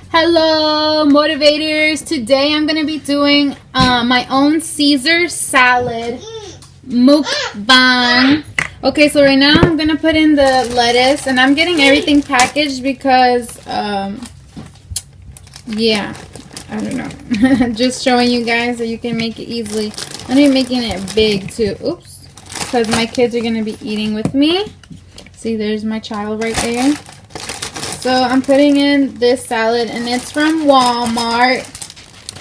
Hello motivators, today I'm going to be doing my own Caesar salad mukbang. Okay, so right now I'm going to put in the lettuce and I'm getting everything packaged because yeah, I don't know. Just showing you guys that you can make it easily. I'm even making it big too. Oops, because my kids are going to be eating with me. See, there's my child right there. So I'm putting in this salad and it's from Walmart.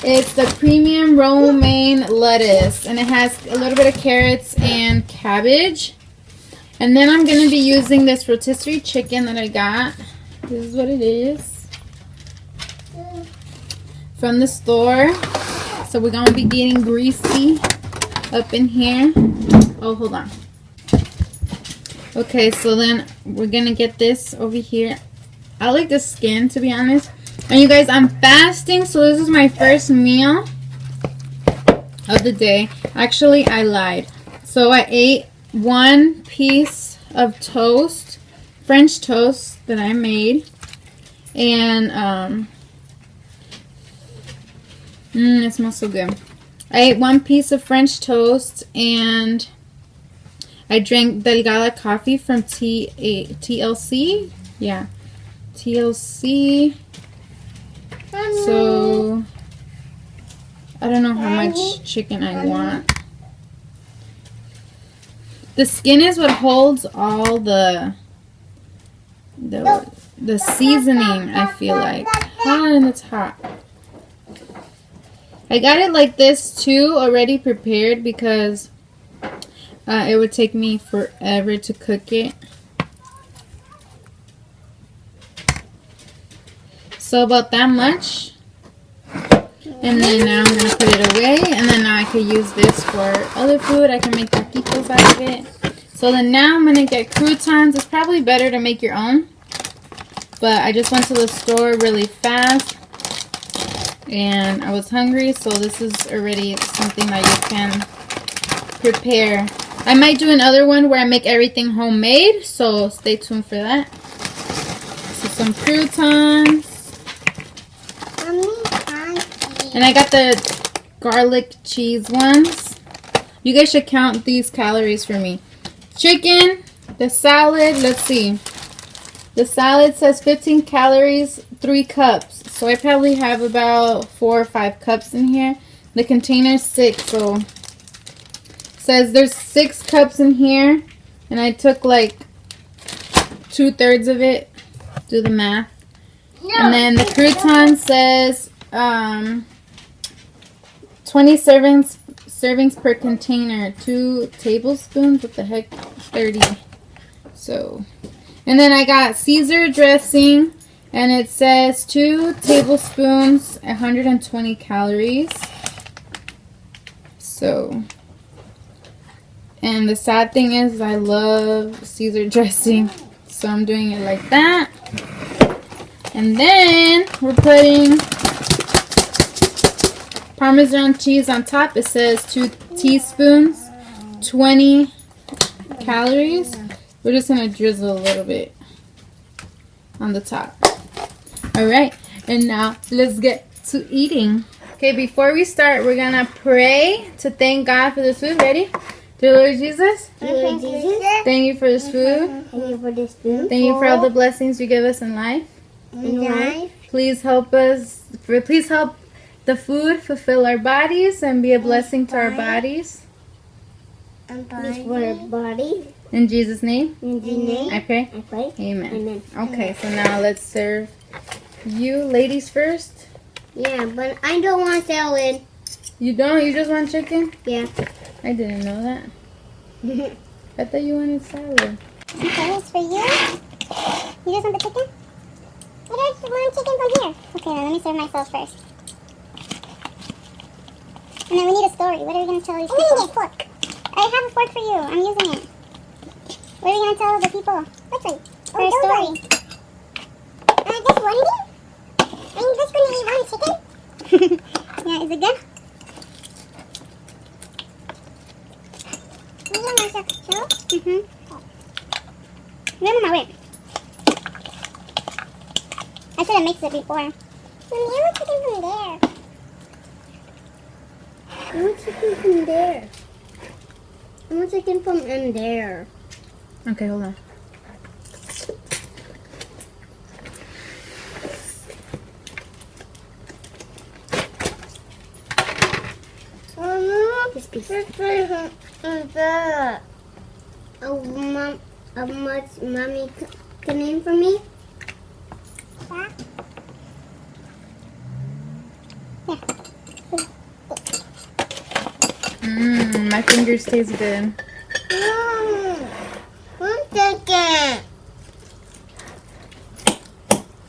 It's the premium romaine lettuce and it has a little bit of carrots and cabbage. And then I'm going to be using this rotisserie chicken that I got. This is what it is from the store. So we're going to be getting greasy up in here. Oh, hold on. Okay, so then we're going to get this over here. I like the skin, to be honest. And you guys, I'm fasting, so this is my first meal of the day. Actually, I lied. So I ate one piece of toast, French toast that I made. And, it smells so good. I ate one piece of French toast and I drank Delgada coffee from TLC. Yeah. TLC. So I don't know how much chicken I want. The skin is what holds all the seasoning, I feel like. And it's hot. I got it like this too, already prepared because it would take me forever to cook it. So about that much. And then now I'm going to put it away. And then now I can use this for other food. I can make taquitos out of it. So then now I'm going to get croutons. It's probably better to make your own. But I just went to the store really fast. And I was hungry. So this is already something that you can prepare. I might do another one where I make everything homemade. So stay tuned for that. So some croutons. And I got the garlic cheese ones. You guys should count these calories for me. Chicken, the salad, let's see. The salad says 15 calories, 3 cups. So I probably have about 4 or 5 cups in here. The container's 6, so it says there's 6 cups in here. And I took like 2/3 of it. Do the math. And then the crouton says 20 servings per container. 2 tablespoons. What the heck? 30. So, and then I got Caesar dressing, and it says 2 tablespoons, 120 calories. So, and the sad thing is I love Caesar dressing, so I'm doing it like that. And then we're putting Parmesan cheese on top. It says 2 teaspoons, 20 calories. We're just going to drizzle a little bit on the top. Alright, and now let's get to eating. Okay, before we start, we're going to pray to thank God for this food. Ready? Dear Lord Jesus, Lord Jesus, thank you for this food. thank you for this food. Thank you for all the blessings you give us in life. Please help us. Please help the food fulfill our bodies and be a blessing to our bodies. Please for our body. In Jesus' name, In Jesus' name, I pray. I pray. Amen. Amen. Okay, so now let's serve you ladies first. Yeah, but I don't want salad. You don't? You just want chicken? Yeah. I didn't know that. I thought you wanted salad. Okay, this for you. You just want the chicken? I just want chicken from here. Okay, then let me serve myself first. And then we need a story. What are we going to tell these people? We need a fork. I have a fork for you. I'm using it. What are we going to tell the people? Which one? For a story. This one day? I'm just going to eat one chicken. Yeah, is it good? Remember my way. I should have mixed it before. Mommy, I want chicken from there. I want chicken from there. I want chicken from in there. Okay, hold on. This piece. What's mommy coming for me? Yeah. My fingers taste good. One second.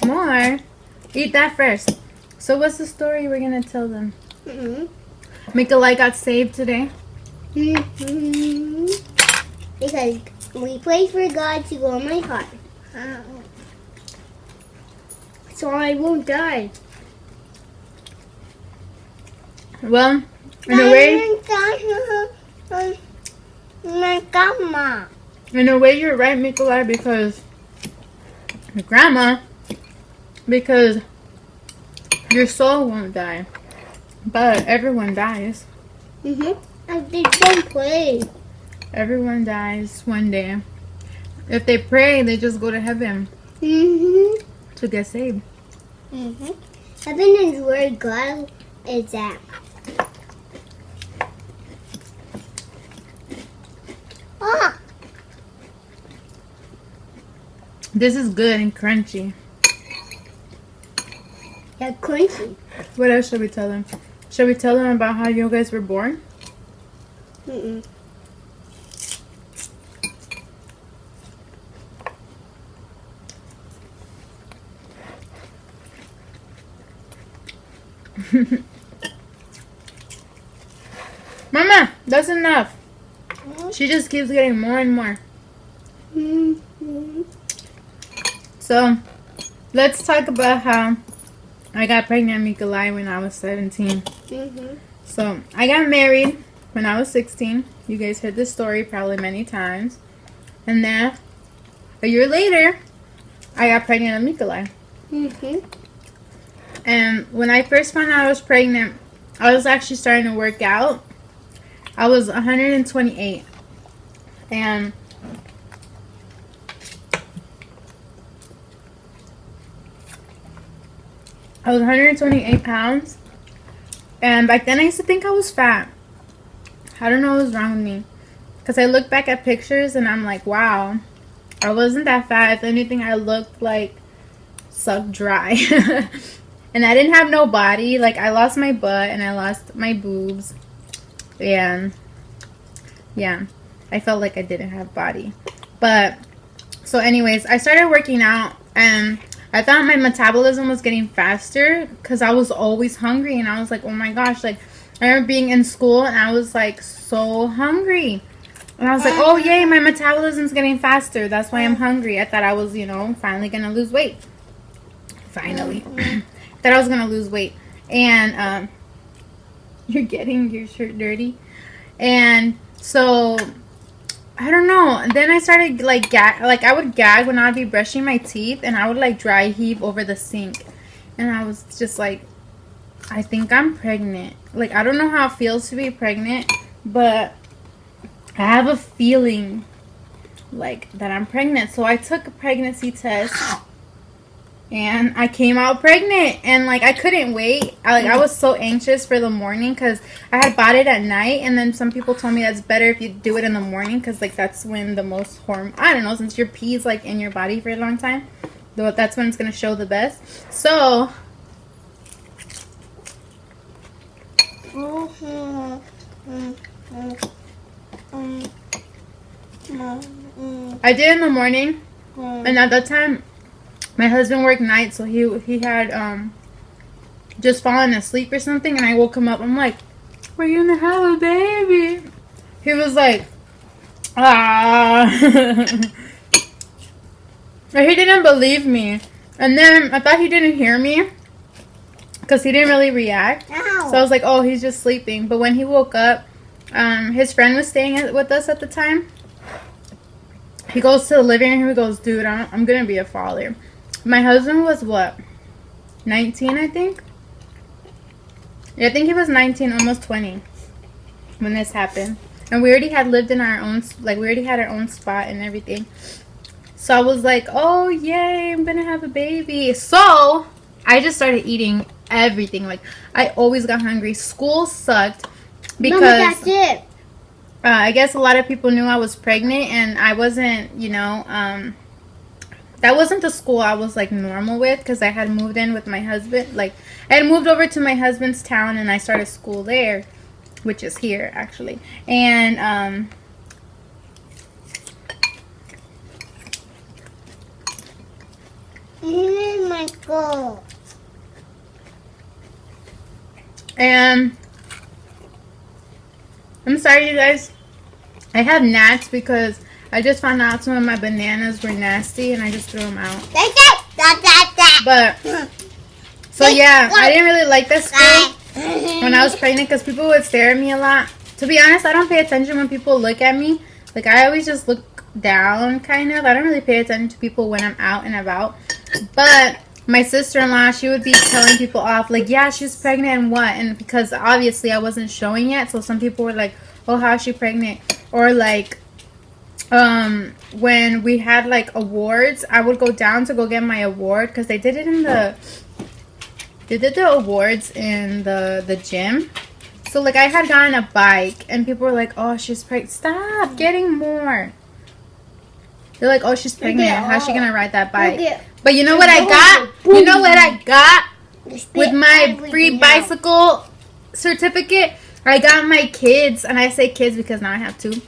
More. Eat that first. So what's the story we're gonna tell them? Mikolai got saved today. Because we pray for God to go in my heart. So I won't die. Well, in a way, you're right, Mikolai, because your grandma, because your soul won't die, but everyone dies. I don't pray. Everyone dies one day. If they pray, they just go to heaven to get saved. Heaven is where God is at. Ah, This is good and crunchy. yeah, crunchy. What else should we tell them? Should we tell them about how you guys were born? Mama, that's enough. She just keeps getting more and more. So, let's talk about how I got pregnant, Mikolai, when I was 17. So, I got married when I was 16. You guys heard this story probably many times. And then, a year later, I got pregnant with Mikolai. And when I first found out I was pregnant, I was actually starting to work out. I was 128. And I was 128 pounds. And back then I used to think I was fat. I don't know what was wrong with me. Because I look back at pictures and I'm like, wow, I wasn't that fat. If anything, I looked like sucked dry. And I didn't have no body. Like, I lost my butt and I lost my boobs. And yeah, I felt like I didn't have body. But, so anyways, I started working out and I thought my metabolism was getting faster because I was always hungry. And I was like, oh my gosh, like, I remember being in school and I was like so hungry. And I was like, oh yay, my metabolism's getting faster. That's why I'm hungry. I thought I was, finally going to lose weight. Finally. Thought I was going to lose weight. And you're getting your shirt dirty. And so, I don't know. And then I started I would gag when I'd be brushing my teeth. And I would like dry heave over the sink. And I was just like, I think I'm pregnant. Like, I don't know how it feels to be pregnant. But I have a feeling like that I'm pregnant. So I took a pregnancy test. And I came out pregnant. And like, I couldn't wait. I was so anxious for the morning. Because I had bought it at night. And then some people told me that's better if you do it in the morning. Because like, that's when the most I don't know. Since your pee's like in your body for a long time. That's when it's going to show the best. So I did in the morning. And at that time, my husband worked night, so he had just fallen asleep or something, and I woke him up. I'm like, we're gonna have a baby. He was like, ah. He didn't believe me. And then I thought he didn't hear me because he didn't really react. Ow. So I was like, oh, he's just sleeping. But when he woke up, his friend was staying with us at the time. He goes to the living room and he goes, dude, I'm gonna be a father. My husband was what? 19, I think. Yeah, I think he was 19, almost 20 when this happened. And we already had lived in our own, like, we already had our own spot and everything. So I was like, oh, yay, I'm going to have a baby. So I just started eating everything. Like, I always got hungry. School sucked because Mama, that's it. I guess a lot of people knew I was pregnant, and I wasn't, you know, that wasn't the school I was, like, normal with, because I had moved in with my husband. Like, I had moved over to my husband's town, and I started school there, which is here, actually. And, Oh my God. and I'm sorry, you guys. I have gnats because I just found out some of my bananas were nasty, and I just threw them out. But, so yeah, I didn't really like that school when I was pregnant because people would stare at me a lot. To be honest, I don't pay attention when people look at me. Like, I always just look down, kind of. I don't really pay attention to people when I'm out and about. But my sister-in-law, she would be telling people off, like, yeah, she's pregnant and what? And because obviously I wasn't showing yet, so some people were like, oh, how is she pregnant? Or like, when we had like awards, I would go down to go get my award because they did it in the awards in the gym. So like, I had gotten a bike, and people were like, oh, she's pregnant. Stop getting more. They're like, oh, she's pregnant. How's she gonna ride that bike? But you know what I got? You know what I got with my free bicycle certificate? I got my kids, and I say kids because now I have two.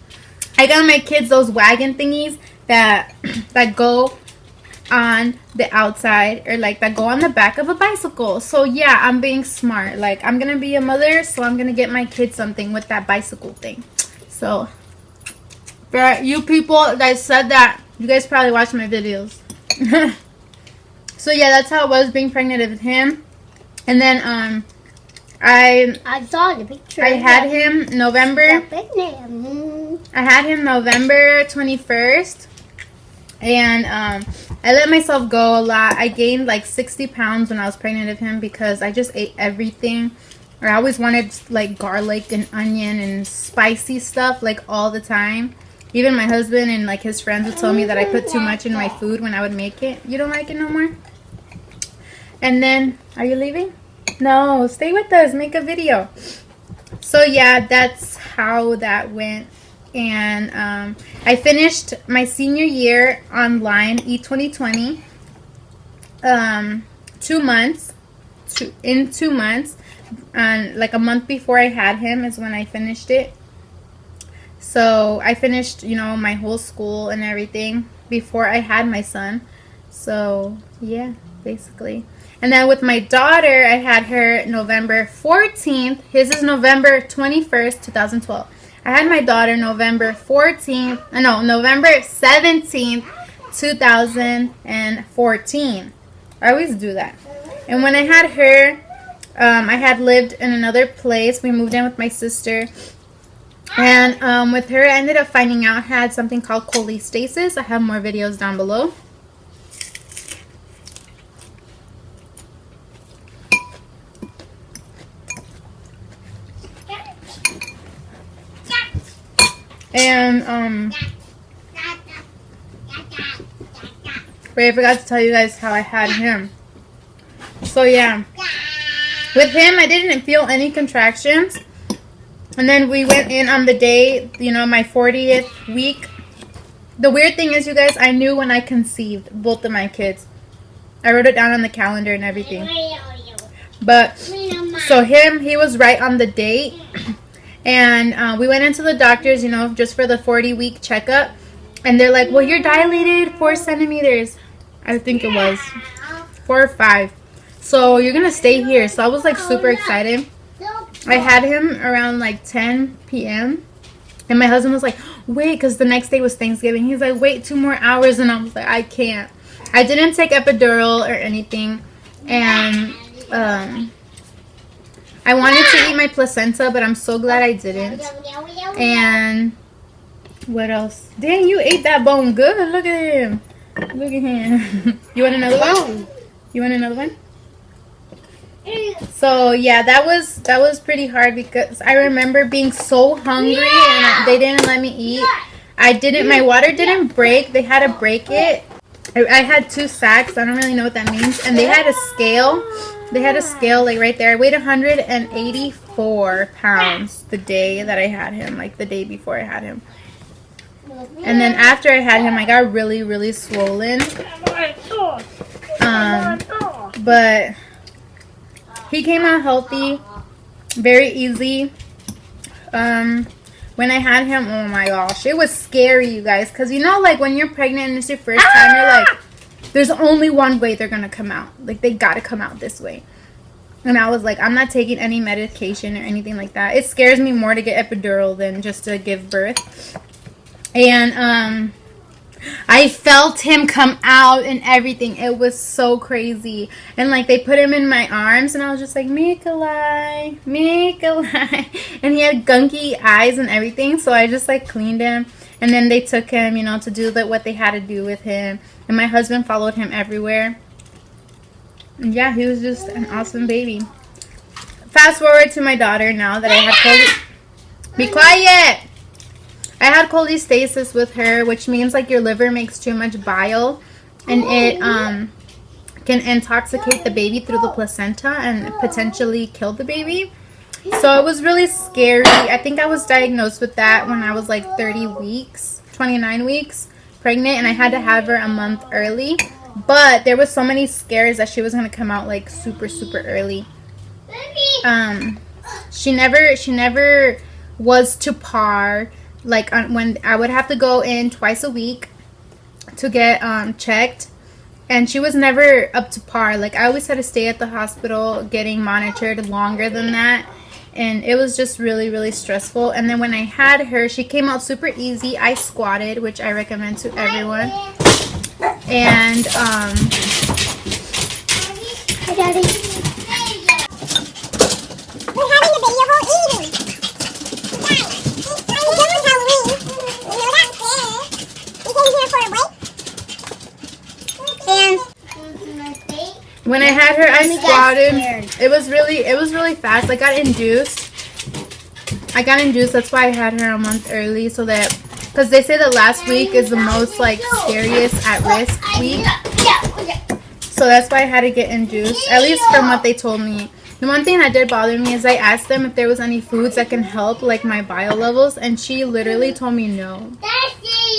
I got my kids those wagon thingies that go on the outside, or like that go on the back of a bicycle. So yeah, I'm being smart. Like, I'm gonna be a mother, so I'm gonna get my kids something with that bicycle thing. So for you people that said that, you guys probably watch my videos. So yeah, that's how it was being pregnant with him. And then I saw the picture. I had him November. I had him November 21st, and I let myself go a lot. I gained like 60 pounds when I was pregnant with him because I just ate everything. Or I always wanted like garlic and onion and spicy stuff like all the time. Even my husband and like his friends would tell me that I put too much in my food when I would make it. You don't like it no more? And then, are you leaving? No, stay with us. Make a video. So yeah, that's how that went. And I finished my senior year online, E2020. 2 months. In 2 months. And like a month before I had him is when I finished it. So I finished, you know, my whole school and everything before I had my son. So yeah, basically. And then with my daughter, I had her November 14th. His is November 21st, 2012. I had my daughter November 17th, 2014. I always do that. And when I had her, I had lived in another place. We moved in with my sister. And with her, I ended up finding out I had something called cholestasis. I have more videos down below. And wait, I forgot to tell you guys how I had him. So yeah, with him I didn't feel any contractions, and then we went in on the day, you know, my 40th week. The weird thing is, you guys, I knew when I conceived both of my kids. I wrote it down on the calendar and everything. But so he was right on the date. And we went into the doctors, you know, just for the 40-week checkup. And they're like, well, you're dilated 4 centimeters. I think it was 4 or 5. So you're going to stay here. So I was like super excited. I had him around like 10 p.m. And my husband was like, wait, because the next day was Thanksgiving. He's like, wait 2 more hours. And I was like, I can't. I didn't take epidural or anything. And I wanted to eat my placenta, but I'm so glad I didn't. And what else? Dang, you ate that bone good. Look at him. Look at him. You want another one? You want another one? So yeah, that was pretty hard because I remember being so hungry and they didn't let me eat. My water didn't break. They had to break it. I had 2 sacks. I don't really know what that means. And they had a scale. They had a scale like right there. I weighed 184 pounds the day that I had him, like the day before I had him. And then after I had him, I got really, really swollen. But he came out healthy, very easy. When I had him, oh my gosh, it was scary, you guys. Because you know, like when you're pregnant and it's your first time, you're like, there's only one way they're going to come out. Like they got to come out this way. And I was like, I'm not taking any medication or anything like that. It scares me more to get epidural than just to give birth. And I felt him come out and everything. It was so crazy. And like they put him in my arms and I was just like, Mikolai, Mikolai. And he had gunky eyes and everything. So I just like cleaned him. And then they took him, you know, to do what they had to do with him. And my husband followed him everywhere. And yeah, he was just an awesome baby. Fast forward to my daughter now that I had Be quiet! I had cholestasis with her, which means like your liver makes too much bile. And it can intoxicate the baby through the placenta and potentially kill the baby. So it was really scary. I think I was diagnosed with that when I was like 29 weeks pregnant, and I had to have her a month early. But there was so many scares that she was going to come out like super, super early. She never was to par. Like when I would have to go in twice a week to get checked. And she was never up to par. Like I always had to stay at the hospital getting monitored longer than that. And it was just really, really stressful. And then when I had her, she came out super easy. I squatted, which I recommend to everyone. And Hi, Daddy. We're having a video about eating. Guys, I'm done with Halloween. You know that? Yeah. We came here for a break. And when I had her, I squatted. It was really fast. I got induced. That's why I had her a month early, so that, because they say the last week is the most like scariest at risk week. So that's why I had to get induced, at least from what they told me. The one thing that did bother me is I asked them if there was any foods that can help like my bile levels, and she literally told me no,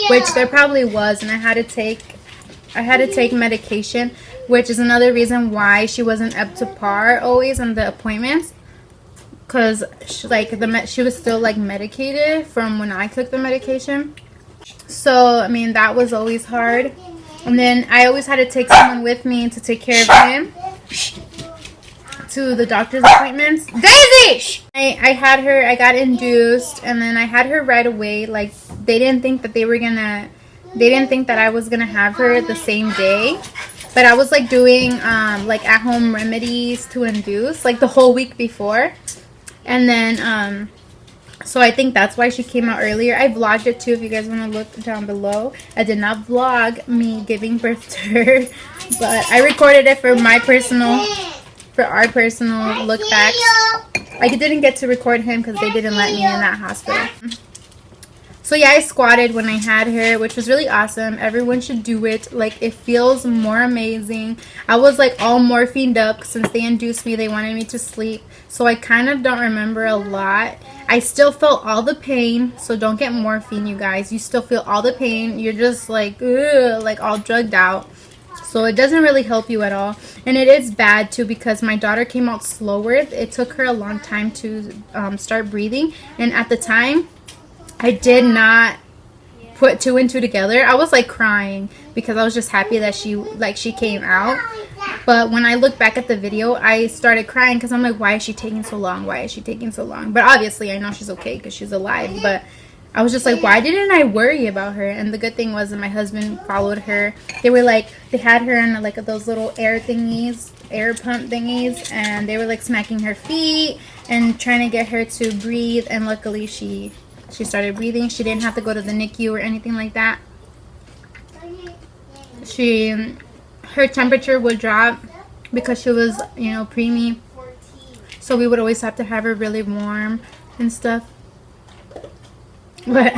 which there probably was, and I had to take medication, which is another reason why she wasn't up to par always on the appointments, because she was still like medicated from when I took the medication. So I mean that was always hard. And then I always had to take someone with me to take care of him to the doctor's appointments. Daisy! I had her, I got induced, and then I had her right away. Like they didn't think that I was gonna have her the same day. But I was like doing like at home remedies to induce like the whole week before. And then so I think that's why she came out earlier. I vlogged it too if you guys want to look down below. I did not vlog me giving birth to her, but I recorded it for our personal look back. I didn't get to record him because they didn't let me in that hospital. So yeah, I squatted when I had her, which was really awesome. Everyone should do it. Like it feels more amazing. I was like all morphined up since they induced me. They wanted me to sleep. So I kind of don't remember a lot. I still felt all the pain. So don't get morphine, you guys. You still feel all the pain. You're just like, ugh, like all drugged out. So it doesn't really help you at all. And it is bad too because my daughter came out slower. It took her a long time to start breathing. And at the time, I did not put 2 and 2 together. I was like crying because I was just happy that she came out. But when I look back at the video, I started crying because I'm like, why is she taking so long? Why is she taking so long? But obviously I know she's okay because she's alive. But I was just like, why didn't I worry about her? And the good thing was that my husband followed her. They had her in like those little air pump thingies, and they were like smacking her feet and trying to get her to breathe. And luckily she started breathing. She didn't have to go to the NICU or anything like that. Her temperature would drop because she was, preemie. So we would always have to have her really warm and stuff. What?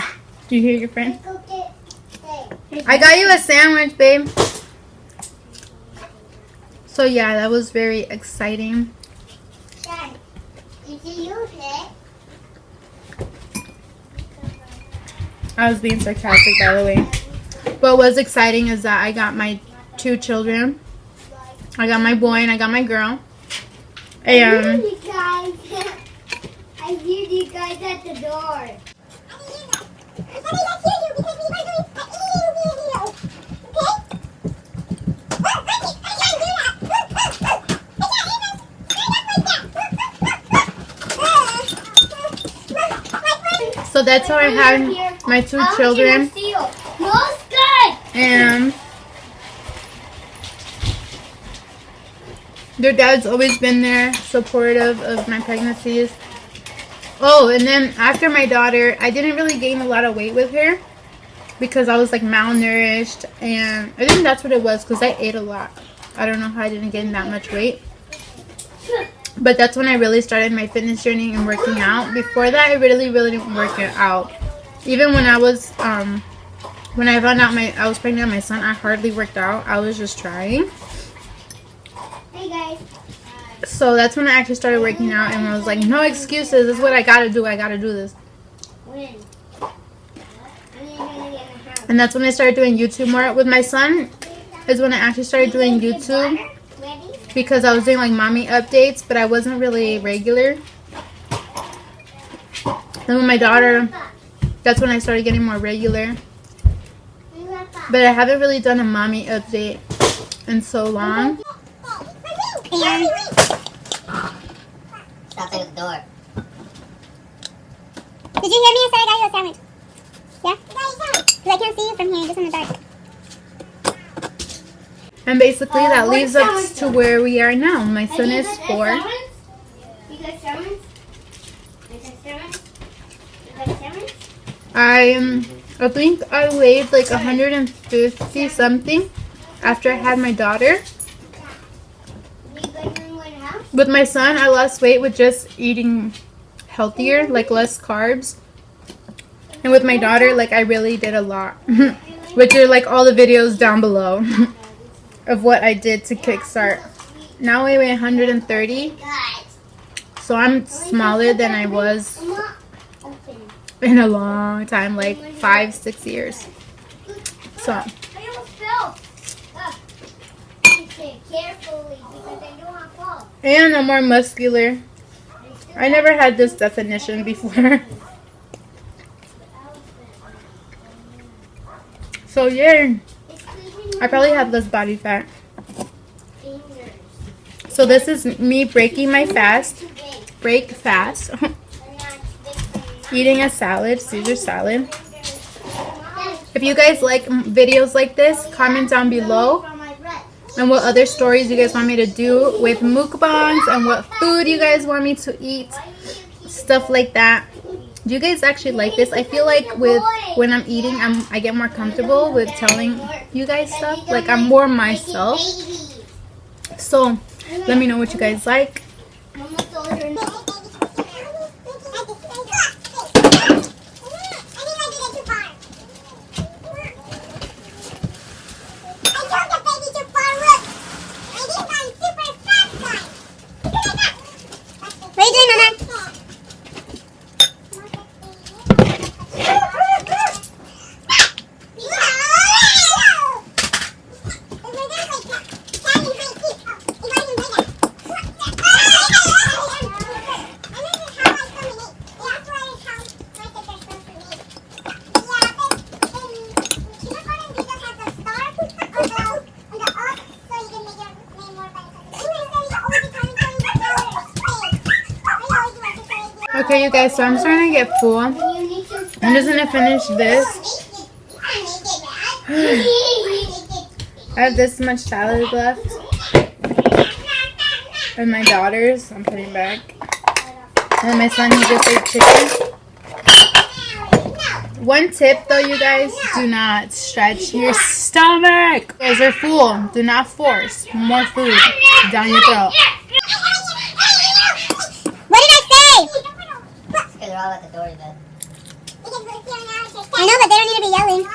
Do you hear your friend? I got you a sandwich, babe. So yeah, that was very exciting. I was being sarcastic, by the way. What was exciting is that I got my 2 children. I got my boy and I got my girl. And I hear you guys at the door. so that's how I had my 2 children. And their dad's always been there, supportive of my pregnancies. Oh, and then after my daughter, I didn't really gain a lot of weight with her because I was like malnourished, and I think that's what it was because I ate a lot. I don't know how I didn't gain that much weight. But that's when I really started my fitness journey and working out. Before that, I really didn't work it out. Even when I was, when I found out I was pregnant with my son, I hardly worked out. I was just trying. Hey guys. So that's when I actually started working out, and I was like, no excuses. This is what I gotta do. I gotta do this. And that's when I started doing YouTube more. With my son is when I actually started doing YouTube. Because I was doing like mommy updates, but I wasn't really regular. Then with my daughter, that's when I started getting more regular. But I haven't really done a mommy update in so long. And stop at the door. Did you hear me? I said I got you a sandwich. Yeah? Because I can't see you from here, just in the dark. And basically that leaves us to where we are now. My son is 4. You got sermons? I think I weighed like 150 something after I had my daughter. With my son, I lost weight with just eating healthier, like less carbs. And with my daughter, like I really did a lot. Which are like all the videos down below of what I did to kickstart. Now I weigh 130. So I'm smaller than I was in a long time, like 5-6 years. So and I'm more muscular. I never had this definition before. So yeah, I probably have less body fat. So this is me breaking my fast. Break fast. Eating a salad, Caesar salad. If you guys like videos like this, comment down below. And what other stories you guys want me to do with mukbangs, and what food you guys want me to eat. Stuff like that. Do you guys actually like this? I feel like when I'm eating, I get more comfortable with telling you guys stuff. Like I'm more myself. So let me know what you guys like. What are you doing, Mama? Okay, you guys, so I'm starting to get full. I'm just going to finish this. I have this much salad left. And my daughter's, I'm putting back. And my son, he just ate chicken. One tip though, you guys, do not stretch your stomach. You guys are full. Do not force more food down your throat. all at the door then. I know, but they don't need to be yelling.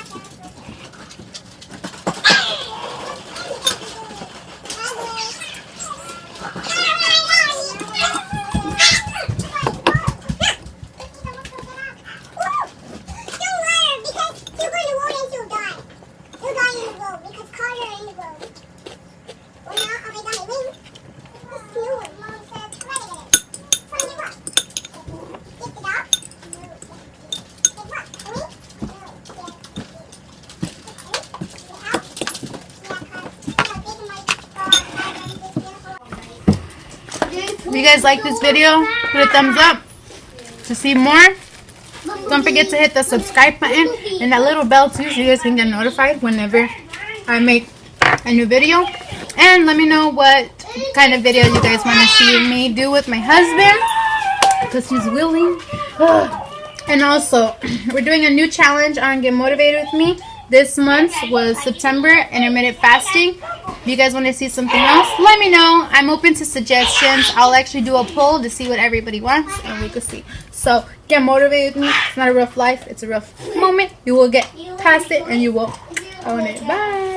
If you guys like this video, put a thumbs up. To see more, don't forget to hit the subscribe button and that little bell too, so you guys can get notified whenever I make a new video. And let me know what kind of video you guys want to see me do with my husband, because he's willing. And also, we're doing a new challenge on Get Motivated With Me. This month was September intermittent fasting. If you guys want to see something else, let me know. I'm open to suggestions. I'll actually do a poll to see what everybody wants, and we can see. So, get motivated with me. It's not a rough life. It's a rough moment. You will get past it, and you will own it. Bye.